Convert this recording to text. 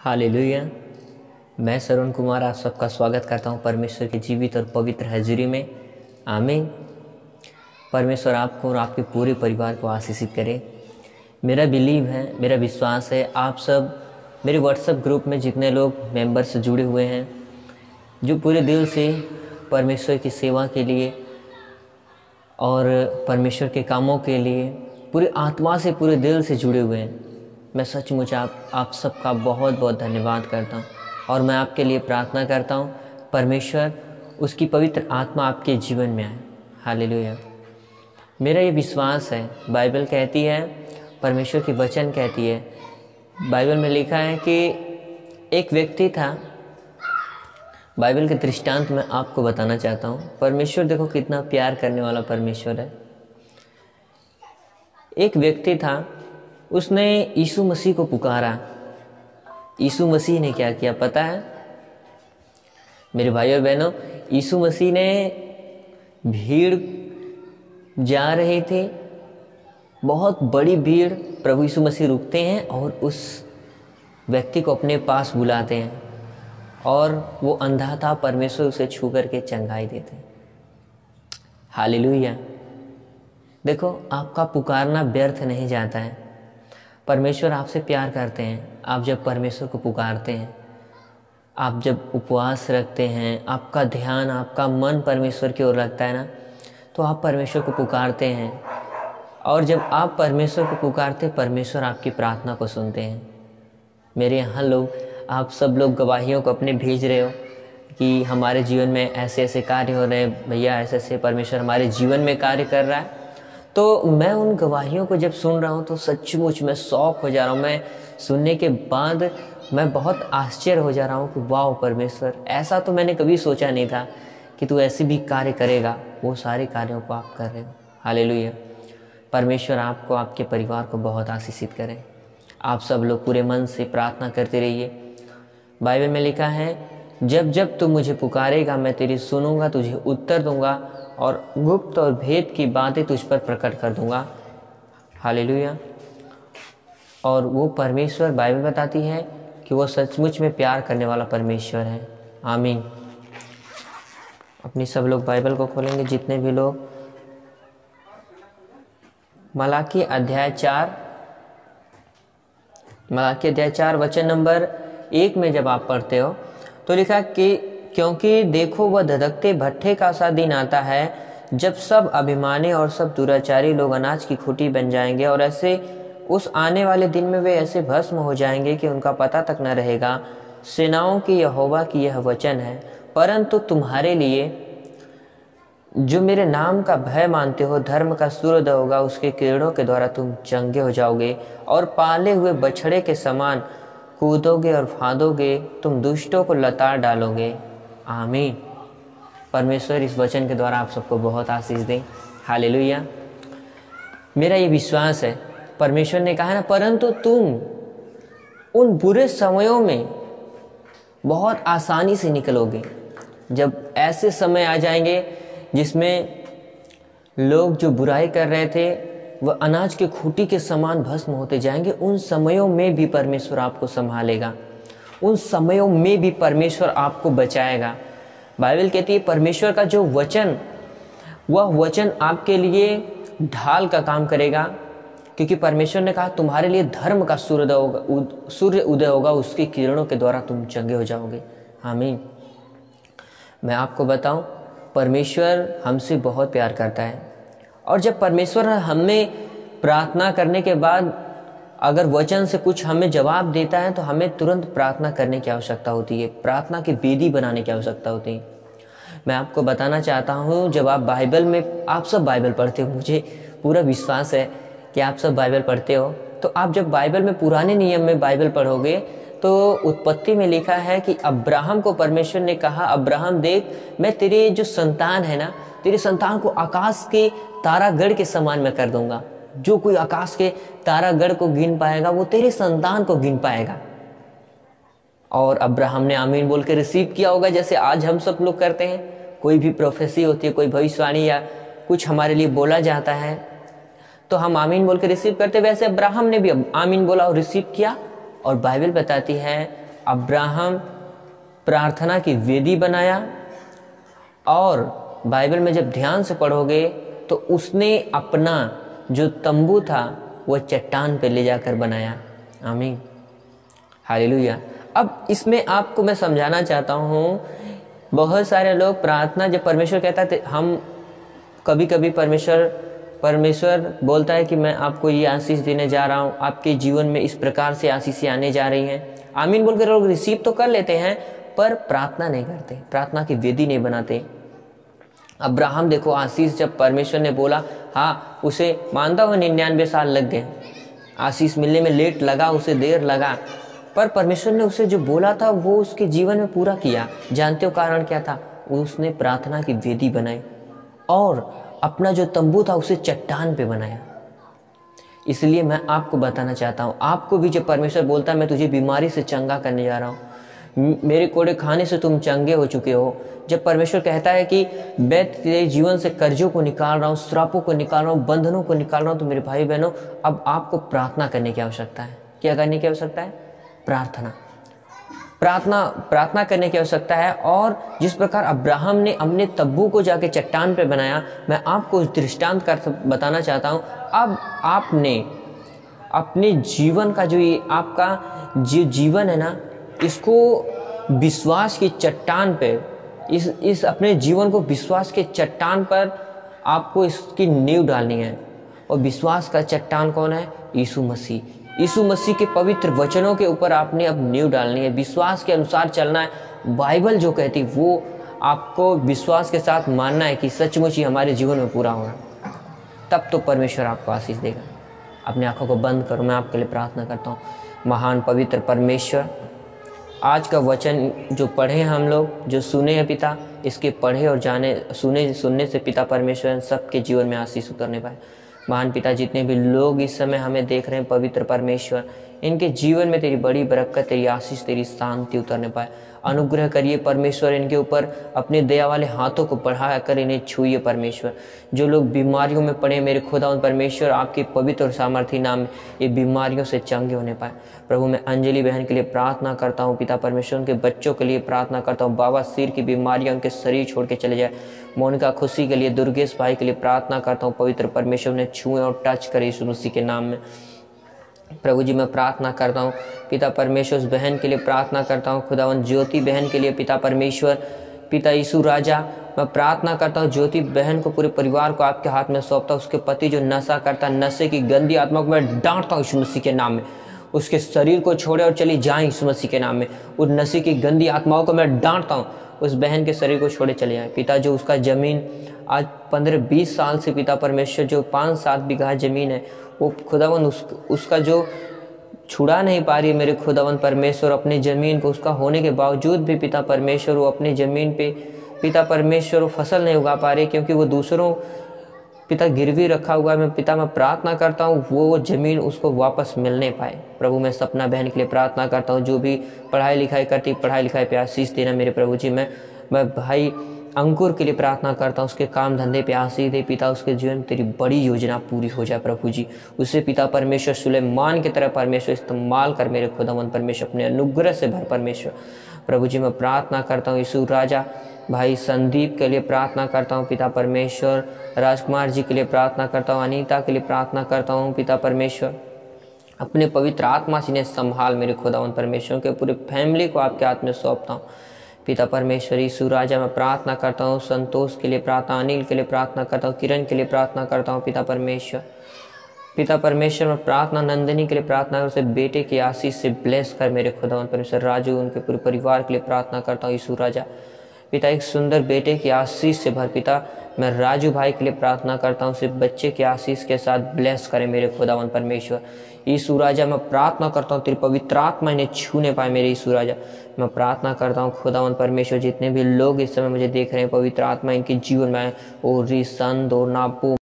Hallelujah. मैं श्रवण कुमार आप सबका स्वागत करता हूं परमेश्वर की जीवित और पवित्र हाजिरी में। आमीन। परमेश्वर आपको और आपके पूरे परिवार को आशीषित करे। मेरा बिलीव है, मेरा विश्वास है, आप सब मेरे व्हाट्सएप ग्रुप में जितने लोग मेंबर्स जुड़े हुए हैं, जो पूरे दिल से परमेश्वर की सेवा के लिए और परमेश्वर के कामों के लिए पूरी आत्मा से पूरे दिल से जुड़े हुए हैं, मैं सचमुच आप सबका बहुत बहुत धन्यवाद करता हूँ और मैं आपके लिए प्रार्थना करता हूँ परमेश्वर उसकी पवित्र आत्मा आपके जीवन में आए। हालेलुया। मेरा ये विश्वास है, बाइबल कहती है, परमेश्वर की वचन कहती है, बाइबल में लिखा है कि एक व्यक्ति था। बाइबल के दृष्टांत में आपको बताना चाहता हूँ। परमेश्वर देखो कितना प्यार करने वाला परमेश्वर है। एक व्यक्ति था, उसने यीशु मसीह को पुकारा। यीशु मसीह ने क्या किया पता है मेरे भाइयों और बहनों? यीशु मसीह ने भीड़ जा रही थी, बहुत बड़ी भीड़। प्रभु यीशु मसीह रुकते हैं और उस व्यक्ति को अपने पास बुलाते हैं और वो अंधा था, परमेश्वर उसे छू करके चंगाई देते हैं। हालेलुया। देखो, आपका पुकारना व्यर्थ नहीं जाता है। परमेश्वर आपसे प्यार करते हैं। आप जब परमेश्वर को पुकारते हैं, आप जब उपवास रखते हैं, आपका ध्यान, आपका मन परमेश्वर की ओर लगता है ना, तो आप परमेश्वर को पुकारते हैं। और जब आप परमेश्वर को पुकारते, परमेश्वर आपकी प्रार्थना को सुनते हैं। मेरे यहाँ लोग, आप सब लोग गवाहियों को अपने भेज रहे हो कि हमारे जीवन में ऐसे ऐसे कार्य हो रहे हैं, भैया ऐसे ऐसे परमेश्वर हमारे जीवन में कार्य कर रहा है। तो मैं उन गवाहियों को जब सुन रहा हूँ तो सचमुच मैं शौक हो जा रहा हूँ। मैं सुनने के बाद मैं बहुत आश्चर्य हो जा रहा हूँ कि वाह परमेश्वर, ऐसा तो मैंने कभी सोचा नहीं था कि तू ऐसे भी कार्य करेगा। वो सारे कार्यों को आप कर रहे हो। हालेलुया। परमेश्वर आपको, आपके परिवार को बहुत आशीषित करें। आप सब लोग पूरे मन से प्रार्थना करते रहिए। बाइबल में लिखा है, जब जब तू मुझे पुकारेगा मैं तेरी सुनूंगा, तुझे उत्तर दूंगा और गुप्त और भेद की बातें तुझ पर प्रकट कर दूंगा। हालेलुया। और वो परमेश्वर, बाइबल बताती है कि वो सचमुच में प्यार करने वाला परमेश्वर है। आमीन। अपनी सब लोग बाइबल को खोलेंगे, जितने भी लोग। मलाकी अध्याय 4 वचन नंबर 1 में जब आप पढ़ते हो तो लिखा कि क्योंकि देखो वह धधकते भट्ठे का सा दिन आता है, जब सब अभिमानी और सब दुराचारी लोग अनाज की खूंटी बन जाएंगे, और ऐसे उस आने वाले दिन में वे ऐसे भस्म हो जाएंगे कि उनका पता तक न रहेगा। सेनाओं की यहोवा की यह वचन है, परंतु तुम्हारे लिए जो मेरे नाम का भय मानते हो, धर्म का सूर्योदय होगा, उसके किरणों के द्वारा तुम चंगे हो जाओगे और पाले हुए बछड़े के समान कूदोगे और फांदोगे, तुम दुष्टों को लताड़ डालोगे। आमीन। परमेश्वर इस वचन के द्वारा आप सबको बहुत आशीष दें। हालेलुया। मेरा ये विश्वास है, परमेश्वर ने कहा ना, परंतु तुम उन बुरे समयों में बहुत आसानी से निकलोगे। जब ऐसे समय आ जाएंगे जिसमें लोग जो बुराई कर रहे थे वह अनाज के खूंटी के समान भस्म होते जाएंगे, उन समयों में भी परमेश्वर आपको संभालेगा। उन समयों में भी परमेश्वर आपको बचाएगा। बाइबल कहती है परमेश्वर का जो वचन, वह वचन आपके लिए ढाल का काम करेगा, क्योंकि परमेश्वर ने कहा तुम्हारे लिए धर्म का सूर्य उदय होगा, उसकी किरणों के द्वारा तुम चंगे हो जाओगे। आमीन। मैं आपको बताऊं, परमेश्वर हमसे बहुत प्यार करता है, और जब परमेश्वर हमें प्रार्थना करने के बाद अगर वचन से कुछ हमें जवाब देता है तो हमें तुरंत प्रार्थना करने की आवश्यकता होती है, प्रार्थना की वेदी बनाने की आवश्यकता होती है। मैं आपको बताना चाहता हूँ, जब आप बाइबल में, आप सब बाइबल पढ़ते हो, मुझे पूरा विश्वास है कि आप सब बाइबल पढ़ते हो, तो आप जब बाइबल में पुराने नियम में बाइबल पढ़ोगे तो उत्पत्ति में लिखा है कि अब्राहम को परमेश्वर ने कहा, अब्राहम देख, मैं तेरे जो संतान है ना, तेरे संतान को आकाश के तारागढ़ के समान मैं कर दूंगा। जो कोई आकाश के तारागढ़ को गिन पाएगा वो तेरे संतान को गिन पाएगा। और अब्राहम ने आमीन बोल के रिसीव किया होगा, जैसे आज हम सब लोग करते हैं। कोई भी प्रोफेसी होती है, कोई भविष्यवाणी या कुछ हमारे लिए बोला जाता है तो हम आमीन बोल के रिसीव करते। वैसे अब्राहम ने भी आमीन बोला और रिसीव किया। और बाइबल बताती है अब्राहम प्रार्थना की वेदी बनाया, और बाइबल में जब ध्यान से पढ़ोगे तो उसने अपना जो तंबू था वह चट्टान पे ले जाकर बनाया। आमीन, हालेलुया। अब इसमें आपको मैं समझाना चाहता हूँ, बहुत सारे लोग प्रार्थना जब परमेश्वर कहता है, हम कभी कभी परमेश्वर बोलता है कि मैं आपको ये आशीष देने जा रहा हूँ, आपके जीवन में इस प्रकार से आशीषें आने जा रही हैं। आमीन बोलकर लोग रिसीव तो कर लेते हैं पर प्रार्थना नहीं करते, प्रार्थना की वेदी नहीं बनाते। अब्राहम देखो, आशीष जब परमेश्वर ने बोला, हाँ उसे मानता हुआ 99 साल लग गए, आशीष मिलने में लेट लगा, उसे देर लगा, पर परमेश्वर ने उसे जो बोला था वो उसके जीवन में पूरा किया। जानते हो कारण क्या था? उसने प्रार्थना की वेदी बनाई और अपना जो तंबू था उसे चट्टान पे बनाया। इसलिए मैं आपको बताना चाहता हूँ, आपको भी जब परमेश्वर बोलता है मैं तुझे बीमारी से चंगा करने जा रहा हूँ, मेरे कोड़े खाने से तुम चंगे हो चुके हो, जब परमेश्वर कहता है कि मैं तेरे जीवन से कर्जों को निकाल रहा हूँ, श्रापों को निकाल रहा हूँ, बंधनों को निकाल रहा हूँ, तो मेरे भाई बहनों अब आपको प्रार्थना करने की आवश्यकता है। क्या करने की आवश्यकता है? प्रार्थना करने की आवश्यकता है। और जिस प्रकार अब्राहम ने अपने तब्बू को जाके चट्टान पे बनाया, मैं आपको उस दृष्टांत कर बताना चाहता हूँ। अब आपने अपने जीवन का जो ये आपका जो जीवन है ना, इसको विश्वास की चट्टान पे, इस अपने जीवन को विश्वास के चट्टान पर आपको इसकी नींव डालनी है। और विश्वास का चट्टान कौन है? यीशु मसीह। यीशु मसीह के पवित्र वचनों के ऊपर आपने अब नींव डालनी है, विश्वास के अनुसार चलना है। बाइबल जो कहती वो आपको विश्वास के साथ मानना है कि सचमुच ही हमारे जीवन में पूरा हो रहा है, तब तो परमेश्वर आपको आशीष देगा। अपनी आंखों को बंद करो, मैं आपके लिए प्रार्थना करता हूँ। महान पवित्र परमेश्वर, आज का वचन जो पढ़े हम लोग, जो सुने हैं पिता, इसके पढ़े और सुनने से पिता परमेश्वर सबके जीवन में आशीष उतरने पाए। महान पिता, जितने भी लोग इस समय हमें देख रहे हैं पवित्र परमेश्वर, इनके जीवन में तेरी बड़ी बरकत, तेरी आशीष, तेरी शांति उतरने पाए। अनुग्रह करिए परमेश्वर, इनके ऊपर अपने दया वाले हाथों को बढ़ा कर इन्हें छूइए परमेश्वर। जो लोग बीमारियों में पड़े, मेरे खुदा परमेश्वर, आपके पवित्र और सामर्थी नाम में ये बीमारियों से चंगे होने पाए। प्रभु, मैं अंजलि बहन के लिए प्रार्थना करता हूँ पिता परमेश्वर, उनके बच्चों के लिए प्रार्थना करता हूँ। बाबा, सिर की बीमारियाँ उनके शरीर छोड़ के चले जाए। मोनिका खुशी के लिए, दुर्गेश भाई के लिए प्रार्थना करता हूँ, पवित्र परमेश्वर ने छुए और टच करे यीशु मसीह के नाम में। प्रभु जी, मैं प्रार्थना करता हूँ पिता परमेश्वर, उस बहन के लिए प्रार्थना करता हूँ खुदावन, ज्योति बहन के लिए पिता परमेश्वर, पिता यीशु राजा, मैं प्रार्थना करता हूँ ज्योति बहन को, पूरे परिवार को आपके हाथ में सौंपता हूँ। उसके पति जो नशा करता, नशे की गंदी आत्मा को मैं डांटता हूँ यीशु मसीह के नाम में। उसके शरीर को छोड़े और चली जाए यीशु मसीह के नाम में। उस नशे की गंदी आत्माओं को मैं डांटता हूँ, उस बहन के शरीर को छोड़े चले जाए। पिता, जो उसका ज़मीन आज 15-20 साल से पिता परमेश्वर, जो 5-7 बीघा ज़मीन है, वो खुदावन उसका जो छुड़ा नहीं पा रही है मेरे खुदावन परमेश्वर अपनी ज़मीन को, उसका होने के बावजूद भी पिता परमेश्वर वो अपनी ज़मीन पे पिता परमेश्वर वो फसल नहीं उगा पा रही, क्योंकि वो दूसरों पिता गिरवी रखा हुआ है। मैं प्रार्थना करता हूँ वो ज़मीन उसको वापस मिलने पाए। प्रभु, मैं सपना बहन के लिए प्रार्थना करता हूँ, जो भी पढ़ाई लिखाई करती, पढ़ाई लिखाई पे आशीष देना मेरे प्रभु जी। मैं भाई अंकुर के लिए प्रार्थना करता हूँ, उसके काम धंधे पे आशीष दे पिता, उसके जीवन में तेरी बड़ी योजना पूरी हो जाए प्रभु जी। उसे पिता परमेश्वर सुलेमान की तरह परमेश्वर इस्तेमाल कर मेरे खुदावन परमेश्वर, अपने अनुग्रह से भर परमेश्वर। प्रभु जी, मैं प्रार्थना करता हूँ यीशु राजा, भाई संदीप के लिए प्रार्थना करता हूँ पिता परमेश्वर, राजकुमार जी के लिए प्रार्थना करता हूँ, अनीता के लिए प्रार्थना करता हूँ पिता परमेश्वर। अपने पवित्र आत्मा से इन्हें संभाल मेरे खुदावन परमेश्वर, के पूरे फैमिली को आपके हाथ में सौंपता हूँ पिता परमेश्वर। यीशु राजा, मैं प्रार्थना करता हूँ संतोष के लिए प्रार्थना, अनिल के लिए प्रार्थना करता हूँ, किरण के लिए प्रार्थना करता हूँ पिता परमेश्वर। पिता परमेश्वर, मैं प्रार्थना नंदिनी के लिए प्रार्थना कर, उसे बेटे की आशीष से ब्लेस कर मेरे खुदावन परमेश्वर। राजू, उनके पूरे परिवार के लिए प्रार्थना करता हूँ यीशु राजा, पिता एक सुंदर बेटे की आशीष से भर पिता। मैं राजू भाई के लिए प्रार्थना करता हूँ, सिर्फ बच्चे की आशीष के साथ ब्लेस करें मेरे खुदावन परमेश्वर। यीशु राजा, मैं प्रार्थना करता हूँ तेरी पवित्र आत्मा इन्हें छूने पाए मेरे यीशु राजा। मैं प्रार्थना करता हूँ खुदावन परमेश्वर, जितने भी लोग इस समय मुझे देख रहे हैं, पवित्र आत्मा इनके जीवन में आए, और रिसन दो नापो